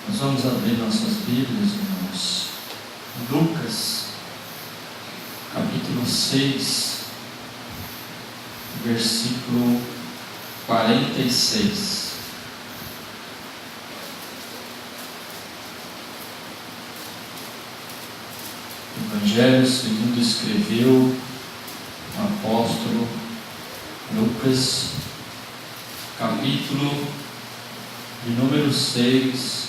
Nós vamos abrir nossas Bíblias, irmãos. Lucas, capítulo 6, versículo 46. Evangelho segundo escreveu o apóstolo Lucas, capítulo de número 6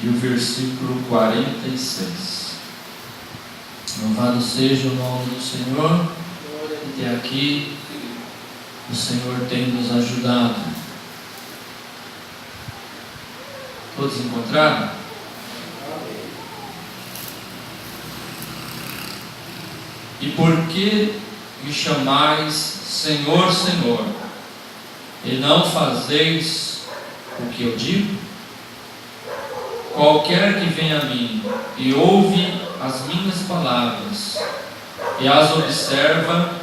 e o versículo 46. Louvado seja o nome do Senhor. Até aqui o Senhor tem nos ajudado. Todos encontraram? E por que me chamais Senhor, Senhor, e não fazeis o que eu digo? Qualquer que vem a mim e ouve as minhas palavras e as observa,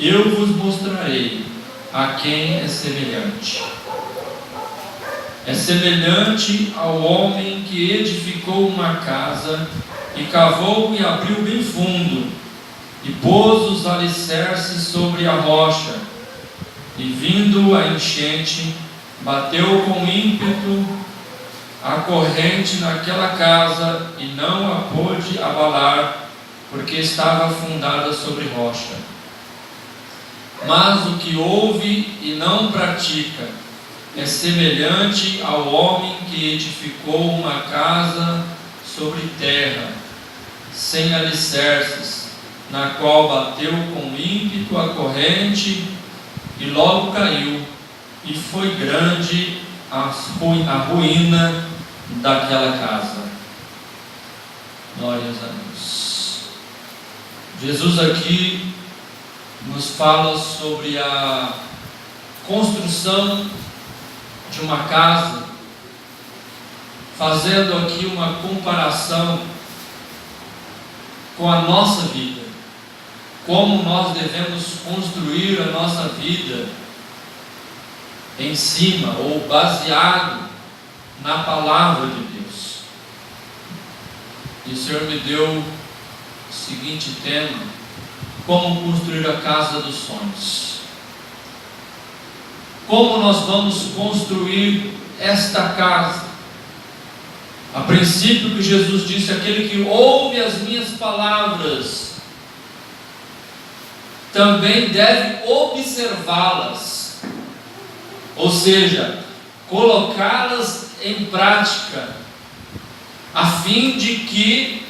eu vos mostrarei a quem é semelhante. É semelhante ao homem que edificou uma casa e cavou e abriu bem fundo e pôs os alicerces sobre a rocha, e vindo a enchente, bateu com ímpeto a corrente naquela casa e não a pôde abalar, porque estava fundada sobre rocha. Mas o que ouve e não pratica é semelhante ao homem que edificou uma casa sobre terra, sem alicerces, na qual bateu com ímpeto a corrente e logo caiu, e foi grande a ruína daquela casa. Glórias a Deus. Jesus aqui nos fala sobre a construção de uma casa, fazendo aqui uma comparação com a nossa vida. Como nós devemos construir a nossa vida em cima ou baseado na palavra de Deus. E o Senhor me deu o seguinte tema: como construir a casa dos sonhos. Como nós vamos construir esta casa? A princípio, que Jesus disse: aquele que ouve as minhas palavras também deve observá-las, ou seja, colocá-las em prática, a fim de que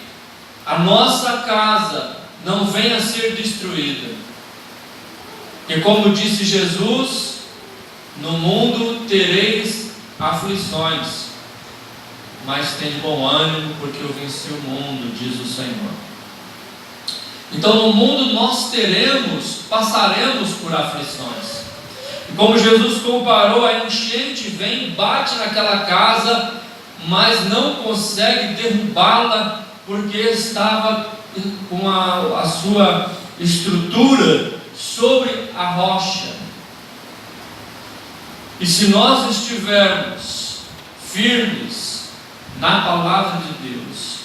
a nossa casa não venha a ser destruída. E como disse Jesus, no mundo tereis aflições, mas tem bom ânimo, porque eu venci o mundo, diz o Senhor. Então no mundo nós passaremos por aflições. E como Jesus comparou, a enchente vem, bate naquela casa, mas não consegue derrubá-la, porque estava com a sua estrutura sobre a rocha. E se nós estivermos firmes na palavra de Deus,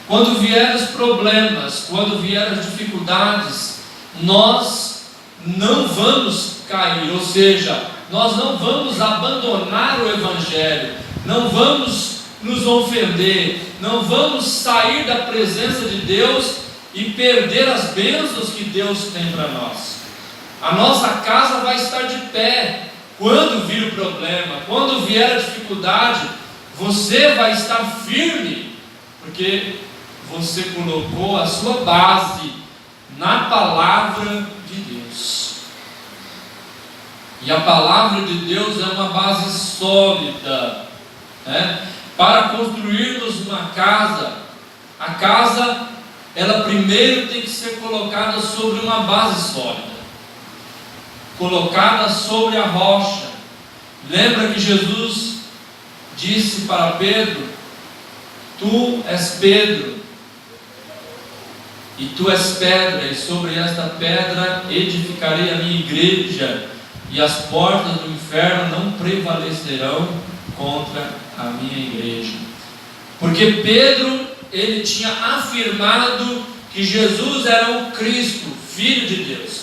quando vierem os problemas, quando vierem as dificuldades, nós não vamos cair, ou seja, nós não vamos abandonar o Evangelho, não vamos nos ofender, não vamos sair da presença de Deus e perder as bênçãos que Deus tem para nós. A nossa casa vai estar de pé quando vir o problema, quando vier a dificuldade. Você vai estar firme, porque você colocou a sua base na palavra de Deus. E a palavra de Deus é uma base sólida, né? Para construirmos uma casa, a casa, ela primeiro tem que ser colocada sobre uma base sólida, colocada sobre a rocha. Lembra que Jesus disse para Pedro: tu és Pedro, e tu és pedra, e sobre esta pedra edificarei a minha igreja, e as portas do inferno não prevalecerão contra a minha igreja. Porque Pedro, ele tinha afirmado que Jesus era o Cristo, Filho de Deus.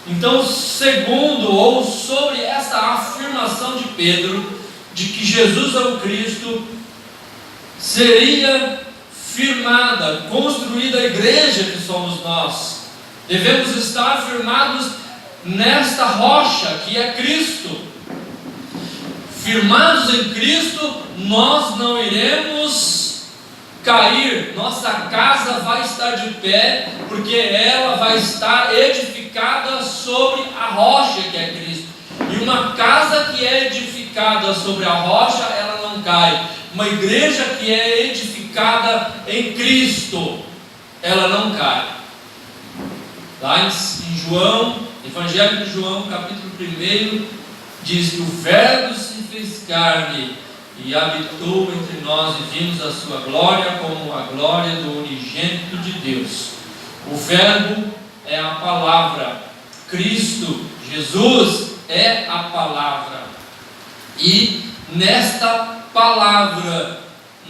Então, segundo ou sobre essa afirmação de Pedro, de que Jesus é o Cristo, seria firmada, construída a igreja que somos nós. Devemos estar firmados nesta rocha que é Cristo. Firmados em Cristo, nós não iremos cair. Nossa casa vai estar de pé, porque ela vai estar edificada sobre a rocha que é Cristo. E uma casa que é edificada sobre a rocha, ela não cai. Uma igreja que é edificada em Cristo, ela não cai. Lá em João, Evangelho de João, capítulo 1, diz que o Verbo se fez carne e habitou entre nós, e vimos a sua glória como a glória do unigênito de Deus. O Verbo é a palavra. Cristo, Jesus, é a palavra. E nesta palavra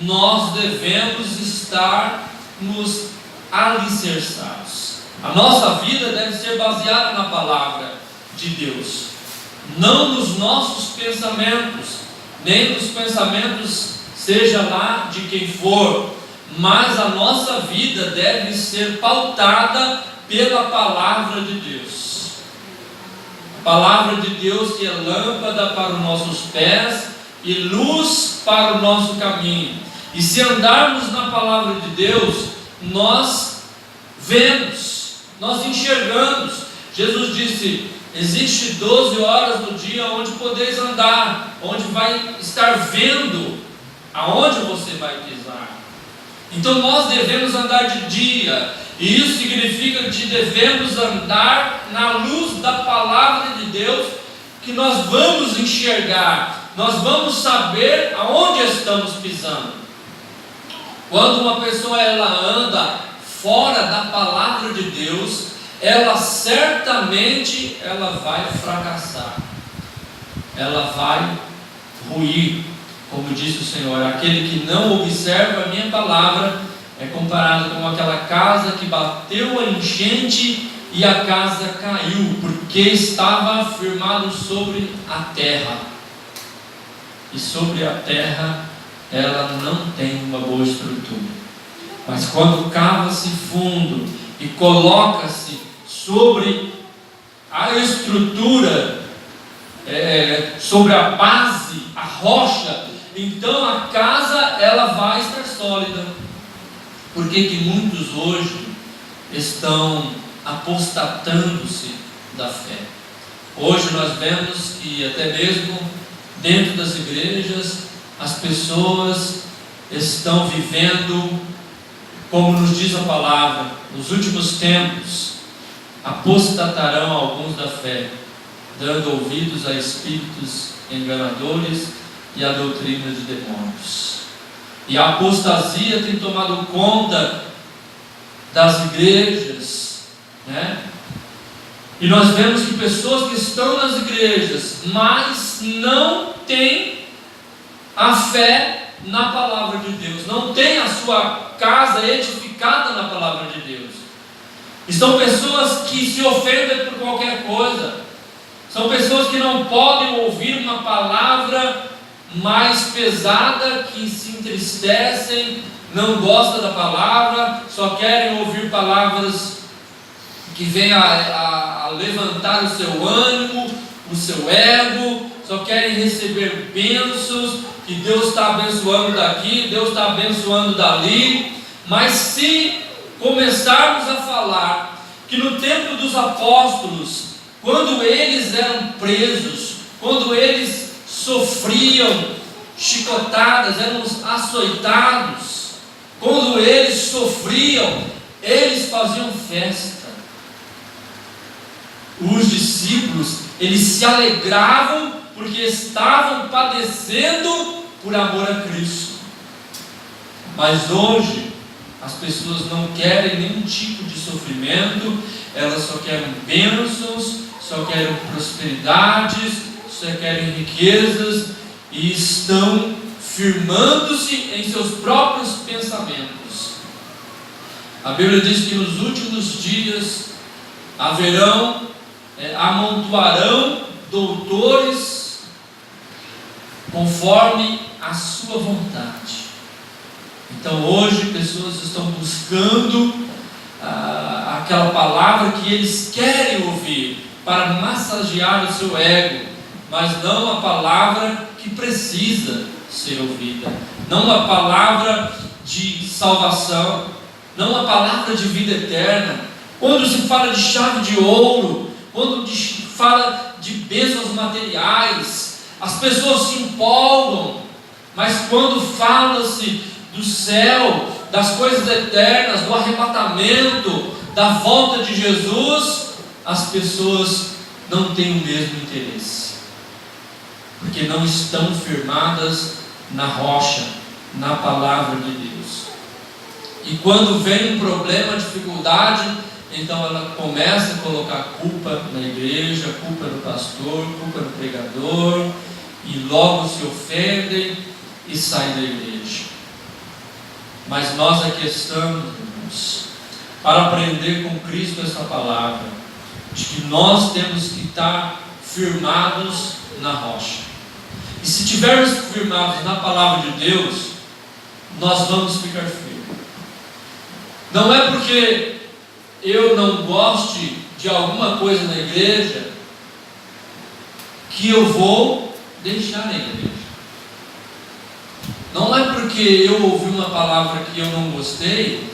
nós devemos estar nos alicerçados. A nossa vida deve ser baseada na palavra de Deus, não nos nossos pensamentos, nem nos pensamentos seja lá de quem for, mas a nossa vida deve ser pautada pela palavra de Deus. A palavra de Deus que é lâmpada para os nossos pés e luz para o nosso caminho. E se andarmos na palavra de Deus, nós vemos, nós enxergamos. Jesus disse: existe 12 horas do dia onde podeis andar, onde vai estar vendo aonde você vai pisar. Então nós devemos andar de dia, e isso significa que devemos andar na luz da palavra de Deus, que nós vamos enxergar, nós vamos saber aonde estamos pisando. Quando uma pessoa ela anda fora da palavra de Deus, ela certamente vai fracassar, ela vai ruir. Como disse o Senhor: aquele que não observa a minha palavra é comparado com aquela casa que bateu a enchente e a casa caiu, porque estava firmado sobre a terra. E sobre a terra ela não tem uma boa estrutura. Mas quando cava-se fundo e coloca-se sobre a estrutura, sobre a base, a rocha, então a casa ela vai estar sólida. Por que que muitos hoje estão apostatando-se da fé? Hoje nós vemos que até mesmo dentro das igrejas as pessoas estão vivendo, como nos diz a palavra, nos últimos tempos apostatarão alguns da fé, dando ouvidos a espíritos enganadores e a doutrina de demônios. E a apostasia tem tomado conta das igrejas, né? E nós vemos que pessoas que estão nas igrejas, mas não têm a fé na palavra de Deus, não têm a sua casa edificada na palavra de Deus. E são pessoas que se ofendem por qualquer coisa, são pessoas que não podem ouvir uma palavra mais pesada, que se entristecem, não gostam da palavra, só querem ouvir palavras que venham a levantar o seu ânimo, o seu ego, só querem receber bênçãos, que Deus está abençoando daqui, Deus está abençoando dali. Mas se começarmos a falar que no tempo dos apóstolos, quando eles eram presos, quando eles sofriam chicotadas, eram açoitados, quando eles sofriam, eles faziam festa. Os discípulos, eles se alegravam porque estavam padecendo por amor a Cristo. Mas hoje as pessoas não querem nenhum tipo de sofrimento, elas só querem bênçãos, só querem prosperidades, só querem riquezas, e estão firmando-se em seus próprios pensamentos. A Bíblia diz que nos últimos dias amontoarão doutores conforme a sua vontade. Então hoje pessoas estão buscando aquela palavra que eles querem ouvir para massagear o seu ego, mas não a palavra que precisa ser ouvida, não a palavra de salvação, não a palavra de vida eterna. Quando se fala de chave de ouro, quando se fala de bênçãos materiais, as pessoas se empolgam, mas quando fala-se do céu, das coisas eternas, do arrebatamento, da volta de Jesus, as pessoas não têm o mesmo interesse, porque não estão firmadas na rocha, na palavra de Deus. E quando vem um problema, dificuldade, então ela começa a colocar culpa na igreja, culpa no pastor, culpa no pregador, e logo se ofendem e saem da igreja. Mas nós aqui estamos, irmãos, para aprender com Cristo essa palavra, de que nós temos que estar firmados na rocha. E se estivermos firmados na palavra de Deus, nós vamos ficar firmes. Não é porque eu não goste de alguma coisa na igreja que eu vou deixar a igreja. Não é porque eu ouvi uma palavra que eu não gostei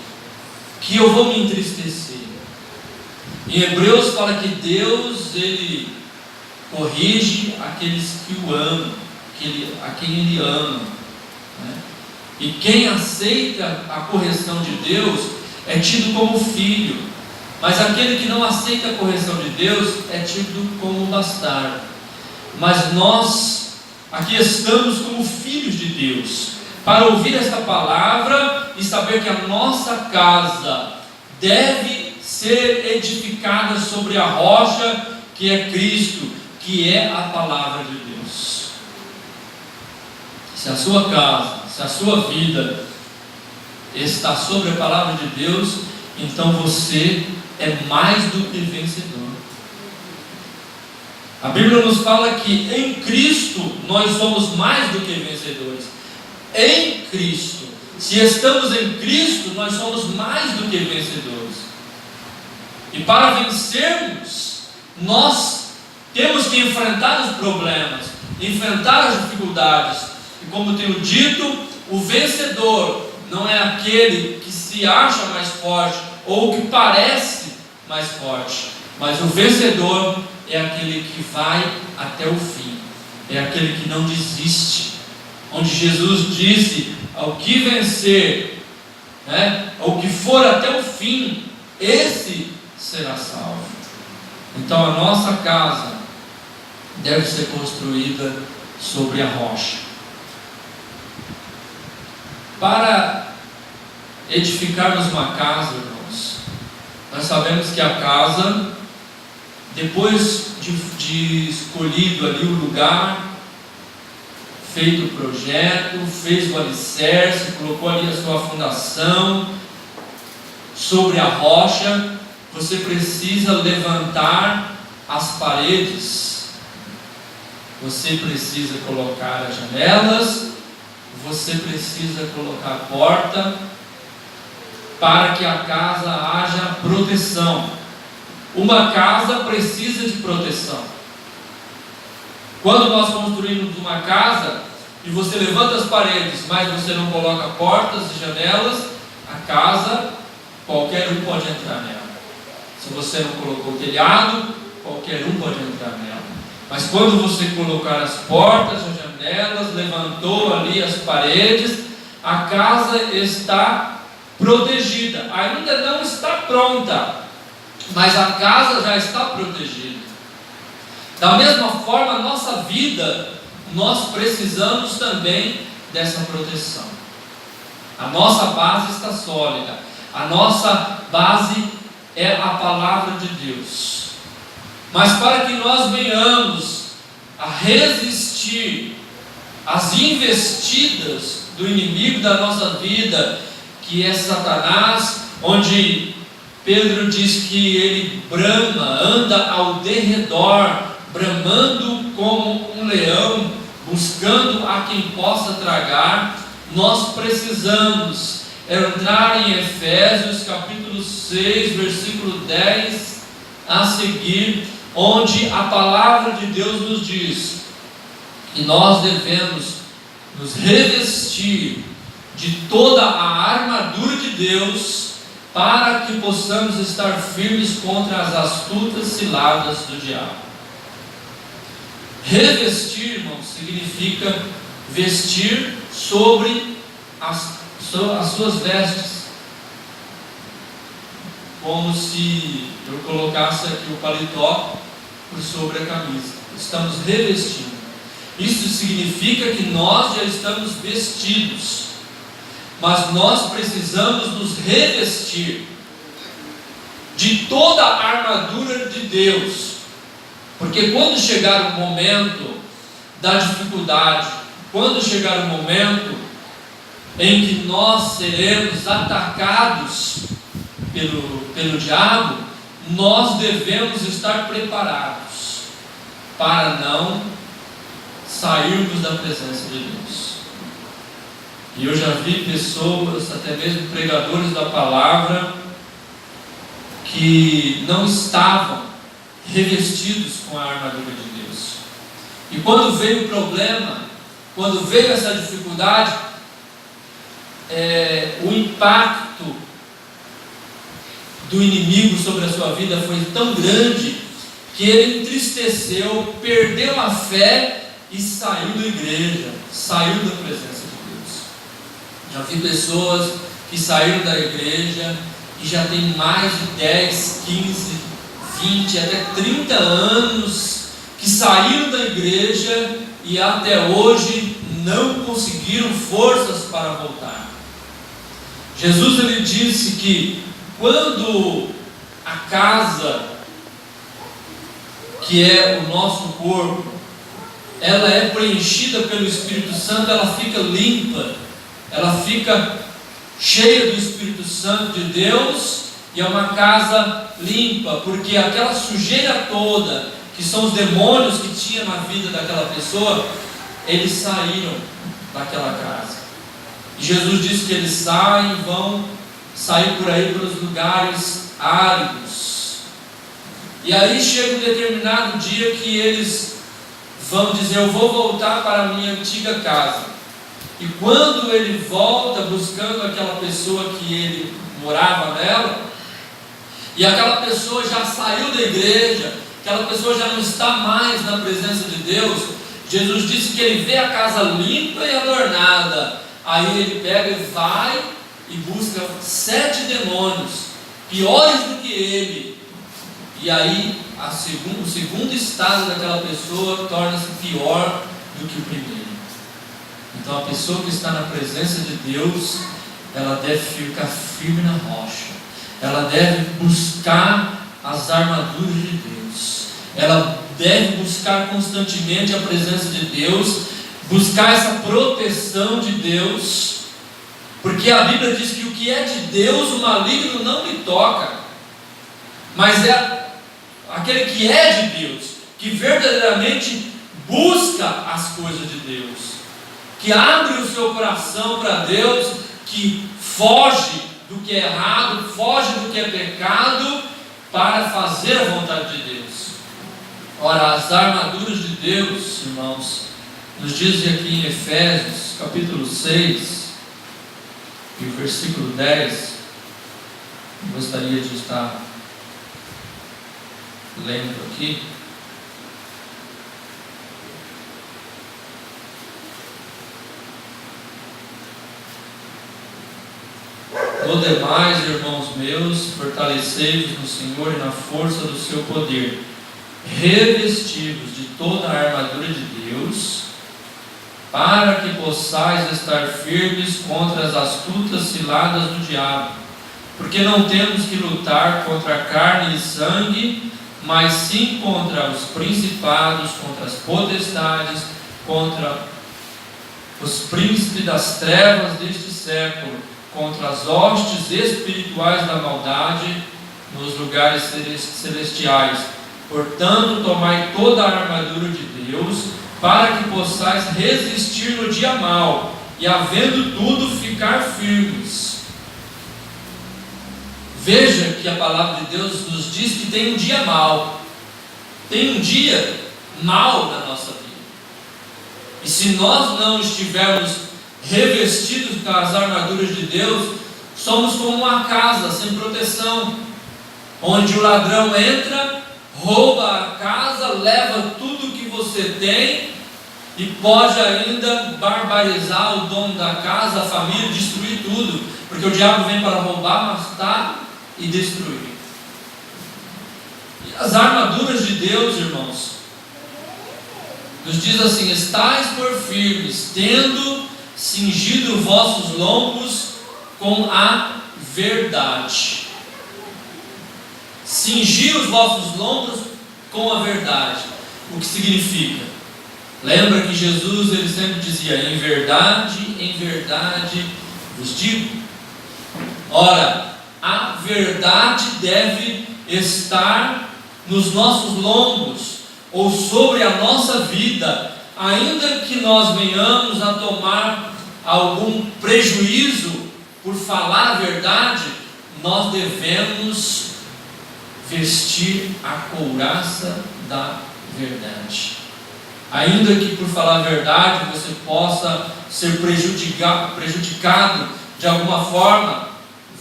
que eu vou me entristecer. Em Hebreus fala que Deus, Ele corrige aqueles que o amam, a quem Ele ama, né? E quem aceita a correção de Deus é tido como filho, mas aquele que não aceita a correção de Deus é tido como bastardo. Mas nós aqui estamos como filhos de Deus, para ouvir esta palavra e saber que a nossa casa deve ser edificada sobre a rocha que é Cristo, que é a palavra de Deus. Se a sua casa, se a sua vida está sobre a palavra de Deus, então você é mais do que vencedor. A Bíblia nos fala que em Cristo nós somos mais do que vencedores. Em Cristo, se estamos em Cristo, nós somos mais do que vencedores. E para vencermos, nós temos que enfrentar os problemas, enfrentar as dificuldades. E como tenho dito, o vencedor não é aquele que se acha mais forte ou que parece mais forte, mas o vencedor é aquele que vai até o fim, é aquele que não desiste, onde Jesus disse: ao que vencer, ao que for até o fim, esse será salvo. Então a nossa casa deve ser construída sobre a rocha. Para edificarmos uma casa, irmãos, nós sabemos que a casa, depois de escolhido ali o lugar, feito o projeto, fez o alicerce, colocou ali a sua fundação sobre a rocha, você precisa levantar as paredes, você precisa colocar as janelas, você precisa colocar a porta, para que a casa haja proteção. Uma casa precisa de proteção. Quando nós construímos uma casa e você levanta as paredes, mas você não coloca portas e janelas, a casa, qualquer um pode entrar nela. Se você não colocou o telhado, qualquer um pode entrar nela. Mas quando você colocar as portas, as janelas, levantou ali as paredes, a casa está protegida. Ainda não está pronta, mas a casa já está protegida. Da mesma forma, a nossa vida, nós precisamos também dessa proteção. A nossa base está sólida. A nossa base é a palavra de Deus. Mas para que nós venhamos a resistir as investidas do inimigo da nossa vida, que é Satanás, onde Pedro diz que ele brama, anda ao derredor, bramando como um leão, buscando a quem possa tragar. Nós precisamos entrar em Efésios capítulo 6, versículo 10 a seguir, onde a palavra de Deus nos diz que nós devemos nos revestir de toda a armadura de Deus, para que possamos estar firmes contra as astutas ciladas do diabo. Revestir, irmãos, significa vestir sobre as suas vestes, como se eu colocasse aqui o paletó por sobre a camisa. Estamos revestindo. Isso significa que nós já estamos vestidos, mas nós precisamos nos revestir de toda a armadura de Deus, porque quando chegar o momento da dificuldade, quando chegar o momento em que nós seremos atacados pelo diabo, nós devemos estar preparados para não sairmos da presença de Deus. E eu já vi pessoas, até mesmo pregadores da palavra, que não estavam revestidos com a armadura de Deus. E quando veio o problema, quando veio essa dificuldade, o impacto do inimigo sobre a sua vida foi tão grande que ele entristeceu, perdeu a fé e saiu da igreja, saiu da presença de Deus. Já vi pessoas que saíram da igreja e já tem mais de 10, 15, 20, até 30 anos que saíram da igreja e até hoje não conseguiram forças para voltar. Jesus, ele disse que quando a casa, que é o nosso corpo, ela é preenchida pelo Espírito Santo, ela fica limpa, ela fica cheia do Espírito Santo de Deus, e é uma casa limpa, porque aquela sujeira toda, que são os demônios que tinha na vida daquela pessoa, eles saíram daquela casa. E Jesus disse que eles vão sair por aí pelos lugares áridos. E aí chega um determinado dia que eles vão dizer: eu vou voltar para a minha antiga casa. E quando ele volta buscando aquela pessoa que ele morava nela, e aquela pessoa já saiu da igreja, aquela pessoa já não está mais na presença de Deus, Jesus disse que ele vê a casa limpa e adornada. Aí ele pega e vai e busca 7 demônios, piores do que ele. E aí o segundo estado daquela pessoa torna-se pior do que o primeiro. Então a pessoa que está na presença de Deus, ela deve ficar firme na rocha. Ela deve buscar as armaduras de Deus. Ela deve buscar constantemente a presença de Deus, buscar essa proteção de Deus, porque a Bíblia diz que o que é de Deus, o maligno não lhe toca. Mas é aquele que é de Deus, que verdadeiramente busca as coisas de Deus, que abre o seu coração para Deus, que foge do que é errado, foge do que é pecado, para fazer a vontade de Deus. Ora, as armaduras de Deus, irmãos, nos diz aqui em Efésios capítulo 6 e o versículo 10, eu gostaria de estar lendo aqui. No demais, irmãos meus, fortalecei-vos no Senhor e na força do seu poder, revestivos de toda a armadura de Deus, para que possais estar firmes contra as astutas ciladas do diabo, porque não temos que lutar contra carne e sangue, mas sim contra os principados, contra as potestades, contra os príncipes das trevas deste século, contra as hostes espirituais da maldade nos lugares celestiais. Portanto, tomai toda a armadura de Deus, para que possais resistir no dia mau, e havendo tudo, ficar firmes. Veja que a palavra de Deus nos diz que tem um dia mau. Tem um dia mau na nossa vida. E se nós não estivermos revestidos com as armaduras de Deus, somos como uma casa sem proteção, onde o ladrão entra, rouba a casa, leva tudo que você tem e pode ainda barbarizar o dono da casa, a família, destruir tudo, porque o diabo vem para roubar, matar e destruir. E as armaduras de Deus, irmãos, nos diz assim: estais por firmes, tendo cingido vossos lombos com a verdade. Cingir os vossos lombos com a verdade. O que significa? Lembra que Jesus, ele sempre dizia: em verdade vos digo. Ora, a verdade deve estar nos nossos lombos, ou sobre a nossa vida, ainda que nós venhamos a tomar algum prejuízo por falar a verdade, nós devemos vestir a couraça da verdade. Ainda que por falar a verdade você possa ser prejudicado de alguma forma,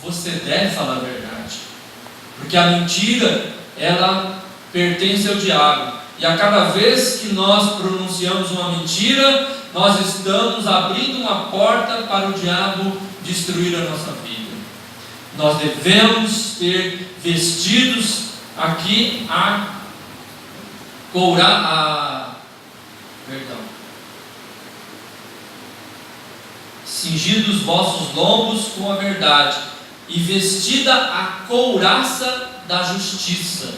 você deve falar a verdade, porque a mentira, ela pertence ao diabo, e a cada vez que nós pronunciamos uma mentira, nós estamos abrindo uma porta para o diabo destruir a nossa vida. Nós devemos ter vestidos aqui cingidos os vossos lombos com a verdade, e vestida a couraça da justiça.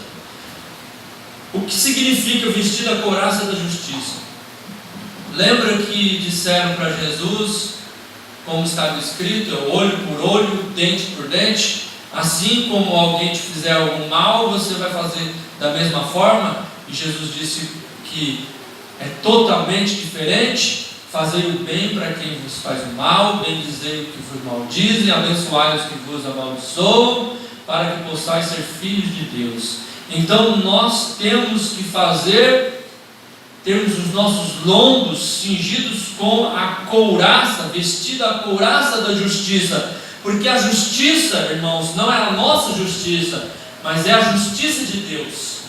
O que significa vestir a couraça da justiça? Lembra que disseram para Jesus, como estava escrito, olho por olho, dente por dente? Assim como alguém te fizer algum mal, você vai fazer da mesma forma? E Jesus disse que é totalmente diferente. Fazei o bem para quem vos faz o mal, bendizei o que vos maldizem, abençoai os que vos amaldiçoam, para que possais ser filhos de Deus. Então nós temos que termos os nossos lombos cingidos com a couraça, vestida a couraça da justiça, porque a justiça, irmãos, não é a nossa justiça, mas é a justiça de Deus.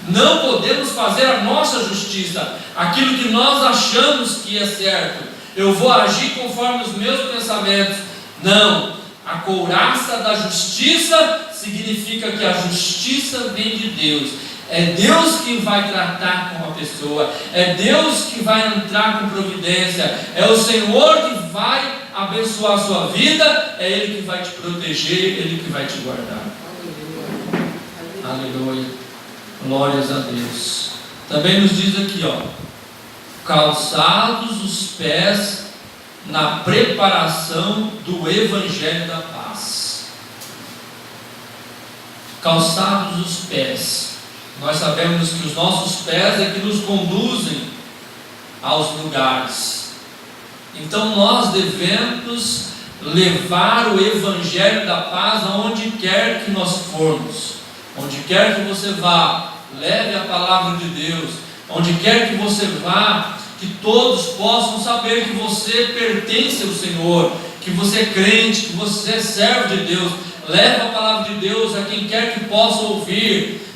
Não podemos fazer a nossa justiça, aquilo que nós achamos que é certo. Eu vou agir conforme os meus pensamentos. Não, a couraça da justiça significa que a justiça vem de Deus. É Deus que vai tratar com a pessoa, é Deus que vai entrar com providência, é o Senhor que vai abençoar a sua vida, é Ele que vai te proteger, Ele que vai te guardar. Aleluia. Glórias a Deus. Também nos diz aqui, calçados os pés na preparação do Evangelho da paz. Calçados os pés. Nós sabemos que os nossos pés é que nos conduzem aos lugares. Então nós devemos levar o Evangelho da paz aonde quer que nós formos. Onde quer que você vá, leve a palavra de Deus. Onde quer que você vá, que todos possam saber que você pertence ao Senhor, que você é crente, que você é servo de Deus. Leve a palavra de Deus a quem quer que possa ouvir.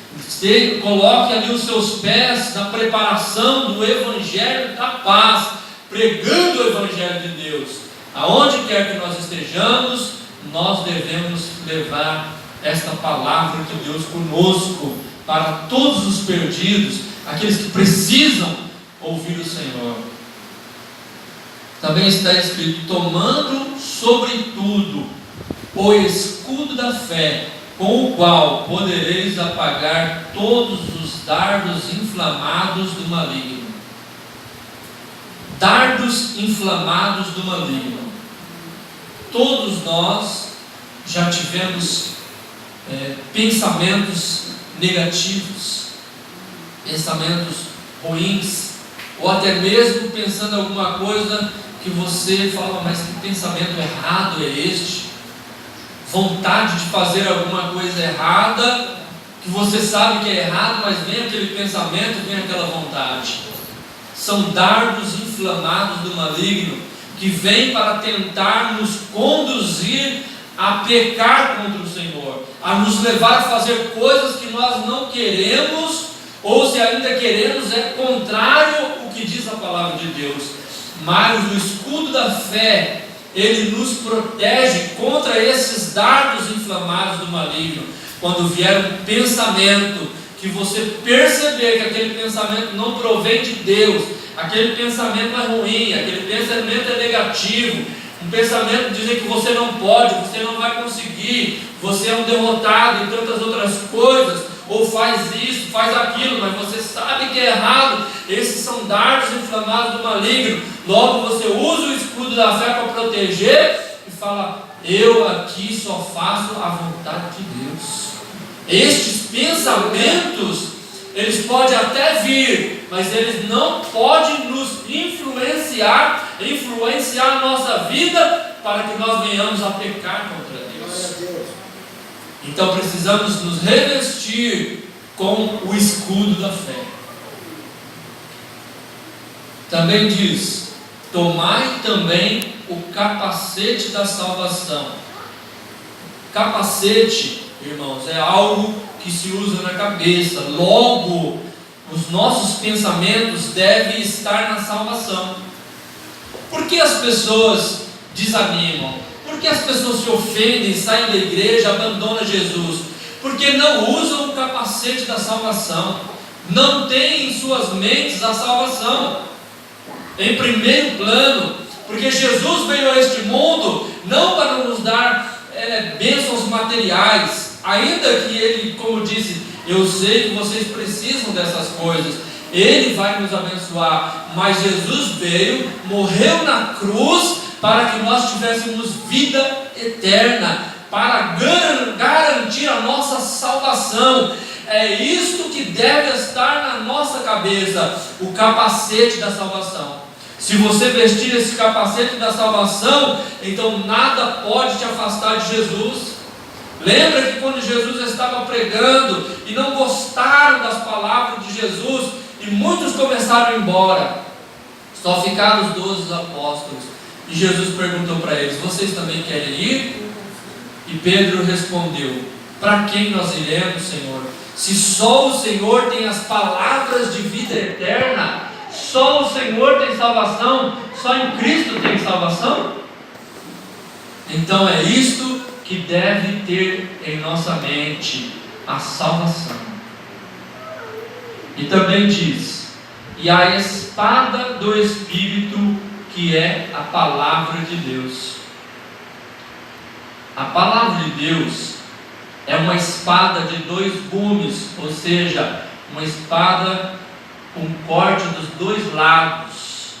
Coloque ali os seus pés na preparação do Evangelho da paz, pregando o Evangelho de Deus. Aonde quer que nós estejamos, nós devemos levar esta palavra de Deus conosco, para todos os perdidos, aqueles que precisam ouvir o Senhor. Também está escrito: tomando sobretudo o escudo da fé, com o qual podereis apagar todos os dardos inflamados do maligno. dardos inflamados do maligno. Todos nós já tivemos pensamentos negativos, pensamentos ruins, ou até mesmo pensando alguma coisa que você fala, mas que pensamento errado é este? Vontade de fazer alguma coisa errada, que você sabe que é errado, mas vem aquele pensamento, vem aquela vontade. São dardos inflamados do maligno, que vêm para tentar nos conduzir a pecar contra o Senhor, a nos levar a fazer coisas que nós não queremos, ou se ainda queremos, é contrário ao que diz a palavra de Deus. Mas o escudo da fé, ele nos protege contra esses dardos inflamados do maligno. Quando vier um pensamento, que você perceber que aquele pensamento não provém de Deus, aquele pensamento é ruim, aquele pensamento é negativo, um pensamento de dizer que você não pode, você não vai conseguir, você é um derrotado e tantas outras coisas, ou faz isso, faz aquilo, mas você sabe que é errado. Esses são dardos inflamados do maligno. Logo você usa o escudo da fé para proteger e fala, eu aqui só faço a vontade de Deus. Estes pensamentos, eles podem até vir, mas eles não podem nos influenciar a nossa vida para que nós venhamos a pecar contra Deus. Então precisamos nos revestir com o escudo da fé. Também diz, tomai também o capacete da salvação. Capacete, irmãos, é algo que se usa na cabeça. Logo, os nossos pensamentos devem estar na salvação. Por que as pessoas desanimam? Por que as pessoas se ofendem, saem da igreja, abandonam Jesus? Porque não usam o capacete da salvação, não têm em suas mentes a salvação em primeiro plano, porque Jesus veio a este mundo não para nos dar bênçãos materiais, ainda que Ele, como disse, eu sei que vocês precisam dessas coisas, Ele vai nos abençoar, mas Jesus veio, morreu na cruz, para que nós tivéssemos vida eterna, para garantir a nossa salvação. É isto que deve estar na nossa cabeça, o capacete da salvação. Se você vestir esse capacete da salvação, então nada pode te afastar de Jesus. Lembra que quando Jesus estava pregando e não gostaram das palavras de Jesus, e muitos começaram a ir embora, só ficaram os 12 apóstolos. E Jesus perguntou para eles, vocês também querem ir? E Pedro respondeu, para quem nós iremos, Senhor? Se só o Senhor tem as palavras de vida eterna, só o Senhor tem salvação, só em Cristo tem salvação? Então é isto que deve ter em nossa mente, a salvação. E também diz, e a espada do Espírito, que é a palavra de Deus. A palavra de Deus é uma espada de 2 gumes, ou seja, uma espada com corte dos 2 lados.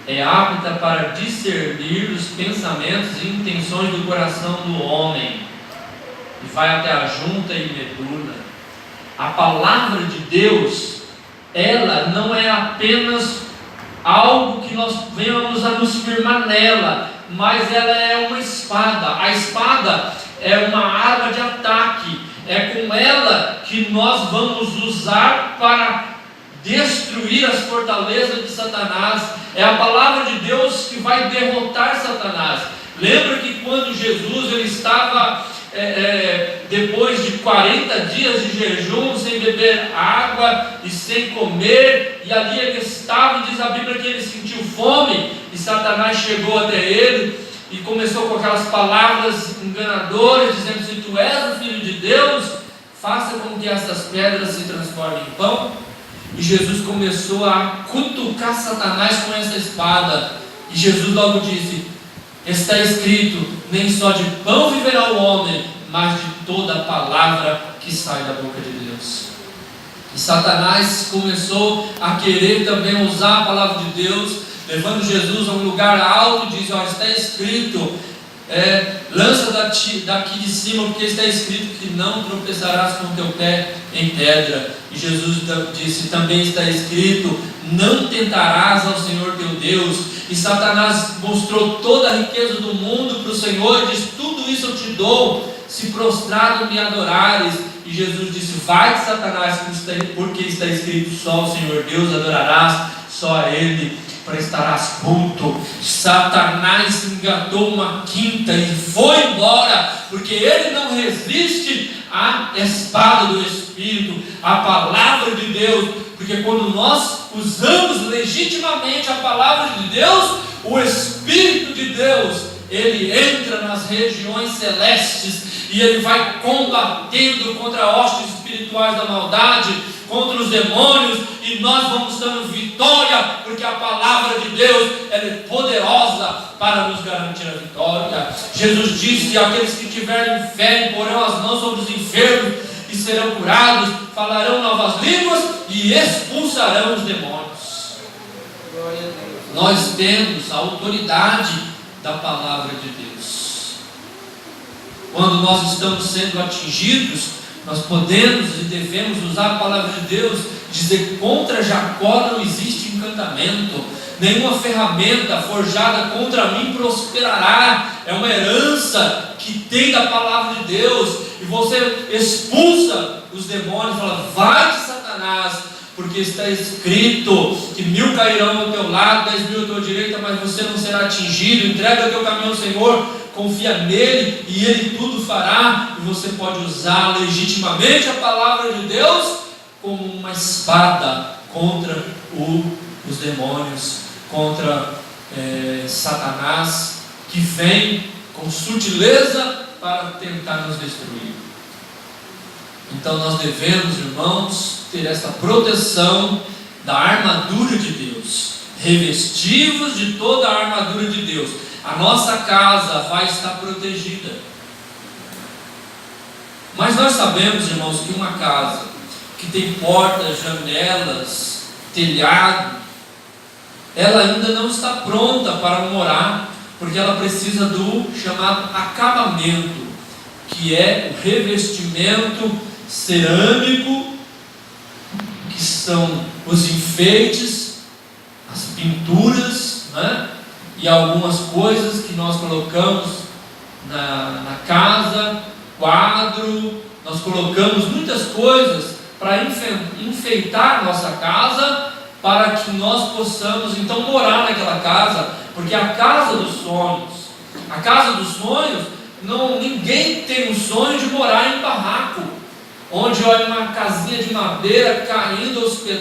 É apta para discernir os pensamentos e intenções do coração do homem, e vai até a junta e medula. A palavra de Deus, ela não é apenas algo que nós venhamos a nos firmar nela, mas ela é uma espada. A espada é uma arma de ataque, é com ela que nós vamos usar para destruir as fortalezas de Satanás. É a palavra de Deus que vai derrotar Satanás. Lembra que quando Jesus ele estava depois de 40 dias de jejum, sem beber água e sem comer, e ali ele estava, e diz a Bíblia que ele sentiu fome, e Satanás chegou até ele e começou com aquelas palavras enganadoras, dizendo, se tu és o Filho de Deus, faça com que essas pedras se transformem em pão. E Jesus começou a cutucar Satanás com essa espada, e Jesus logo disse, está escrito, nem só de pão viverá o homem, mas de toda a palavra que sai da boca de Deus. E Satanás começou a querer também usar a palavra de Deus. levando Jesus a um lugar alto, diz: ó, está escrito, lança daqui de cima, porque está escrito que não tropeçarás com o teu pé em pedra. E Jesus disse: também está escrito, não tentarás ao Senhor teu Deus. E Satanás mostrou toda a riqueza do mundo para o Senhor e disse: tudo isso eu te dou, se prostrado me adorares. E Jesus disse: vai, Satanás, porque está escrito, só o Senhor Deus adorarás, só a Ele prestarás culto. Satanás engatou uma quinta e foi embora, porque ele não resiste à espada do Espírito, à palavra de Deus. Porque quando nós usamos legitimamente a palavra de Deus, o Espírito de Deus, ele entra nas regiões celestes e ele vai combatendo contra hostes espirituais da maldade, contra os demônios, e nós vamos dando vitória, porque a palavra de Deus, ela é poderosa para nos garantir a vitória. Jesus disse: aqueles que tiverem fé imporão as mãos sobre os enfermos e serão curados, falarão novas línguas e expulsarão os demônios. Nós temos a autoridade da palavra de Deus. Quando nós estamos sendo atingidos, nós podemos e devemos usar a palavra de Deus, dizer: contra Jacó não existe encantamento, nenhuma ferramenta forjada contra mim prosperará. É uma herança que tem da palavra de Deus, e você expulsa os demônios, fala: vai, Satanás, porque está escrito que 1000 cairão ao teu lado, 10.000 à tua direita, mas você não será atingido. Entrega o teu caminho ao Senhor, confia nele e ele tudo fará. E você pode usar legitimamente a palavra de Deus como uma espada contra os demônios, contra Satanás, que vem com sutileza para tentar nos destruir. Então nós devemos, irmãos, ter essa proteção da armadura de Deus, revestivos de toda a armadura de Deus. A nossa casa vai estar protegida. Mas nós sabemos, irmãos, que uma casa que tem portas, janelas, telhado, ela ainda não está pronta para morar, porque ela precisa do chamado acabamento, que é o revestimento cerâmico, que são os enfeites, as pinturas, né? E algumas coisas que nós colocamos na casa, quadro, nós colocamos muitas coisas para enfeitar a nossa casa, para que nós possamos então morar naquela casa, porque a casa dos sonhos, ninguém tem o sonho de morar em barraco, onde olha uma casinha de madeira caindo aos pedaços.